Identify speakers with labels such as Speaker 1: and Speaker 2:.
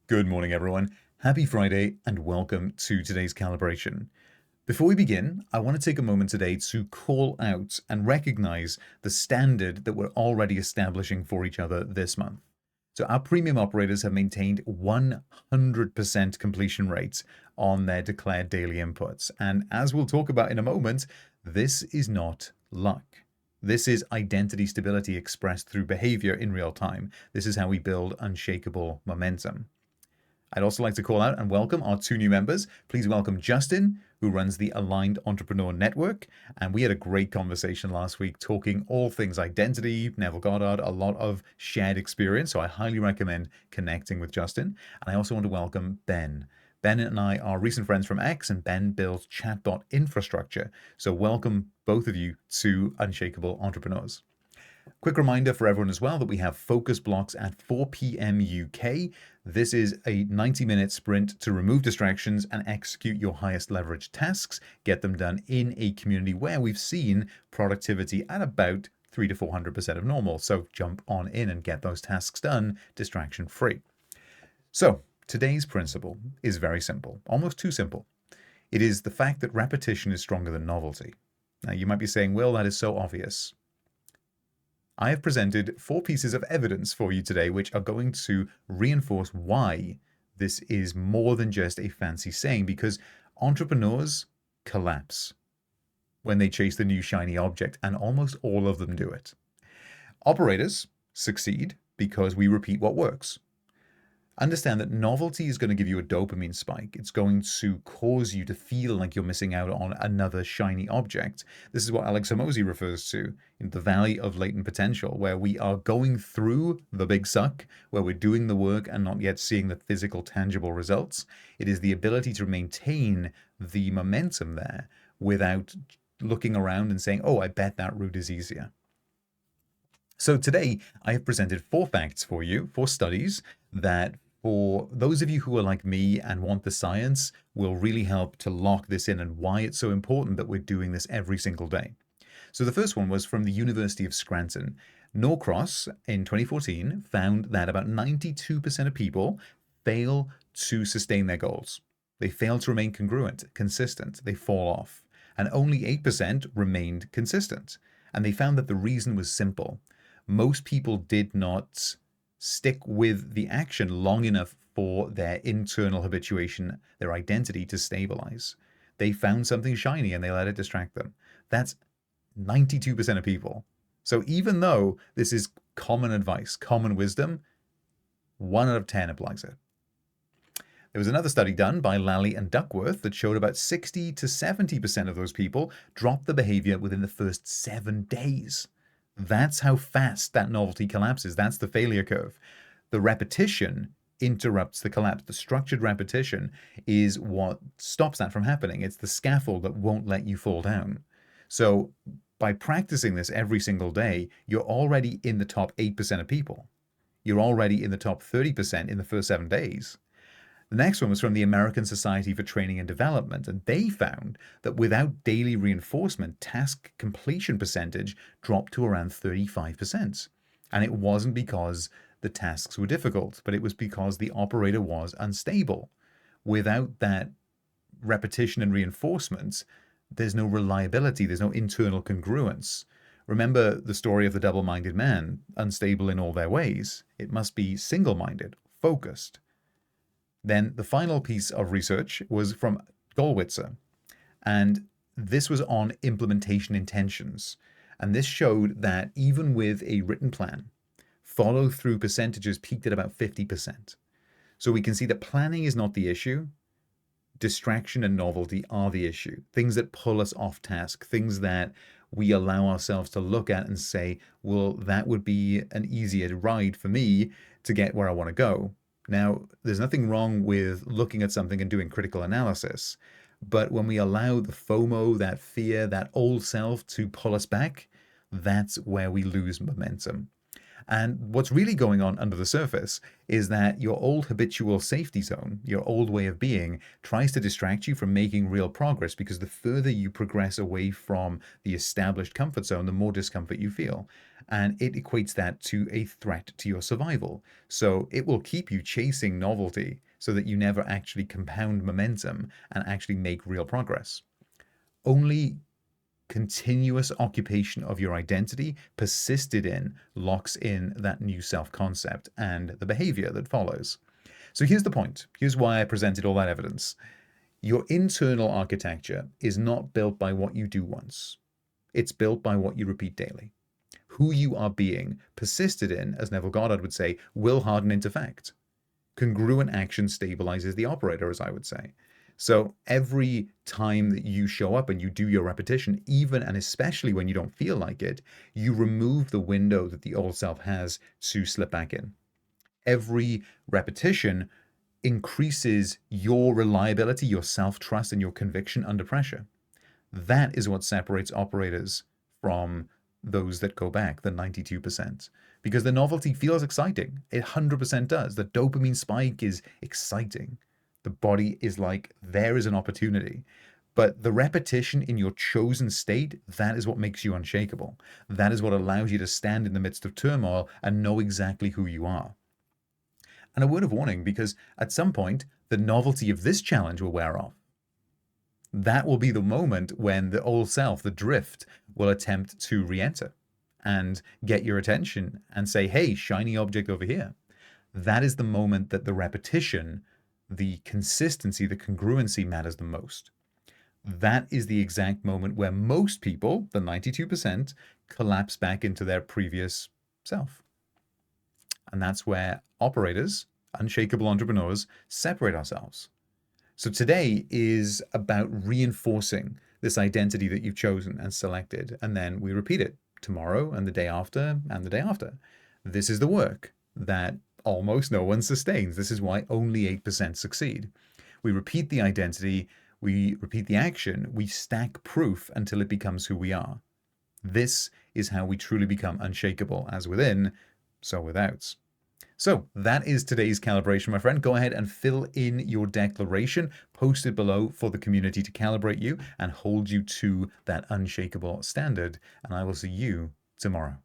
Speaker 1: Good morning, everyone. Happy Friday and welcome to today's calibration. Before we begin, I want to take a moment today to call out and recognize the standard that we're already establishing for each other this month. So, our premium operators have maintained 100% completion rates on their declared daily inputs. And as we'll talk about in a moment, this is not luck. This is identity stability expressed through behavior in real time. This is how we build unshakable momentum. I'd also like to call out and welcome our two new members. Please welcome Justin, who runs the Aligned Entrepreneur Network. And we had a great conversation last week talking all things identity, Neville Goddard, a lot of shared experience. So I highly recommend connecting with Justin. And I also want to welcome Ben. Ben and I are recent friends from X, and Ben builds chatbot infrastructure. So welcome both of you to Unshakable Entrepreneurs. Quick reminder for everyone as well that we have focus blocks at 4 p.m. UK. This is a 90-minute sprint to remove distractions and execute your highest leverage tasks. Get them done in a community where we've seen productivity at about 300 to 400% of normal. So jump on in and get those tasks done distraction free. So today's principle is very simple, almost too simple. It is the fact that repetition is stronger than novelty. Now you might be saying, Will, that is so obvious. I have presented 4 pieces of evidence for you today, which are going to reinforce why this is more than just a fancy saying, because entrepreneurs collapse when they chase the new shiny object, and almost all of them do it. Operators succeed because we repeat what works. Understand that novelty is going to give you a dopamine spike. It's going to cause you to feel like you're missing out on another shiny object. This is what Alex Hormozi refers to in the valley of latent potential, where we are going through the big suck, where we're doing the work and not yet seeing the physical, tangible results. It is the ability to maintain the momentum there without looking around and saying, oh, I bet that route is easier. So today, I have presented 4 facts for you, 4 studies that for those of you who are like me and want the science will really help to lock this in and why it's so important that we're doing this every single day. So the first one was from the University of Scranton. Norcross in 2014 found that about 92% of people fail to sustain their goals. They fail to remain congruent, consistent. They fall off. And only 8% remained consistent. And they found that the reason was simple. Most people did not stick with the action long enough for their internal habituation, their identity to stabilize. They found something shiny and they let it distract them. That's 92% of people. So even though this is common advice, common wisdom, 1 out of 10 applies it. There was another study done by Lally and Duckworth that showed about 60 to 70% of those people dropped the behavior within the first 7 days. That's how fast that novelty collapses. That's the failure curve. The repetition interrupts the collapse. The structured repetition is what stops that from happening. It's the scaffold that won't let you fall down. So by practicing this every single day, you're already in the top 8% of people. You're already in the top 30% in the first 7 days. The next one was from the American Society for Training and Development, and they found that without daily reinforcement, task completion percentage dropped to around 35%. And it wasn't because the tasks were difficult, but it was because the operator was unstable. Without that repetition and reinforcement, there's no reliability, there's no internal congruence. Remember the story of the double-minded man, unstable in all their ways. It must be single-minded, focused. Then the final piece of research was from Gollwitzer, and this was on implementation intentions. And this showed that even with a written plan, follow-through percentages peaked at about 50%. So we can see that planning is not the issue. Distraction and novelty are the issue. Things that pull us off task, things that we allow ourselves to look at and say, well, that would be an easier ride for me to get where I want to go. Now, there's nothing wrong with looking at something and doing critical analysis, but when we allow the FOMO, that fear, that old self to pull us back, that's where we lose momentum. And what's really going on under the surface is that your old habitual safety zone, your old way of being, tries to distract you from making real progress, because the further you progress away from the established comfort zone, the more discomfort you feel. And it equates that to a threat to your survival. So it will keep you chasing novelty so that you never actually compound momentum and actually make real progress. Only continuous occupation of your identity persisted in locks in that new self concept and the behavior that follows. So here's the point. Here's why I presented all that evidence. Your internal architecture is not built by what you do once, it's built by what you repeat daily. Who you are being, persisted in, as Neville Goddard would say, will harden into fact. Congruent action stabilizes the operator, as I would say. So every time that you show up and you do your repetition, even and especially when you don't feel like it, you remove the window that the old self has to slip back in. Every repetition increases your reliability, your self trust, and your conviction under pressure. That is what separates operators from those that go back, the 92%. Because the novelty feels exciting. It 100% does. The dopamine spike is exciting. The body is like, there is an opportunity. But the repetition in your chosen state, that is what makes you unshakable. That is what allows you to stand in the midst of turmoil and know exactly who you are. And a word of warning, because at some point, the novelty of this challenge will wear off. That will be the moment when the old self, the drift, will attempt to re-enter and get your attention and say, hey, shiny object over here. That is the moment that the repetition, the consistency, the congruency matters the most. That is the exact moment where most people, the 92%, collapse back into their previous self. And that's where operators, unshakable entrepreneurs, separate ourselves. So today is about reinforcing this identity that you've chosen and selected, and then we repeat it tomorrow and the day after and the day after. This is the work that almost no one sustains. This is why only 8% succeed. We repeat the identity, we repeat the action, we stack proof until it becomes who we are. This is how we truly become unshakable, as within, so without. So that is today's calibration, my friend. Go ahead and fill in your declaration, post it below for the community to calibrate you and hold you to that unshakable standard. And I will see you tomorrow.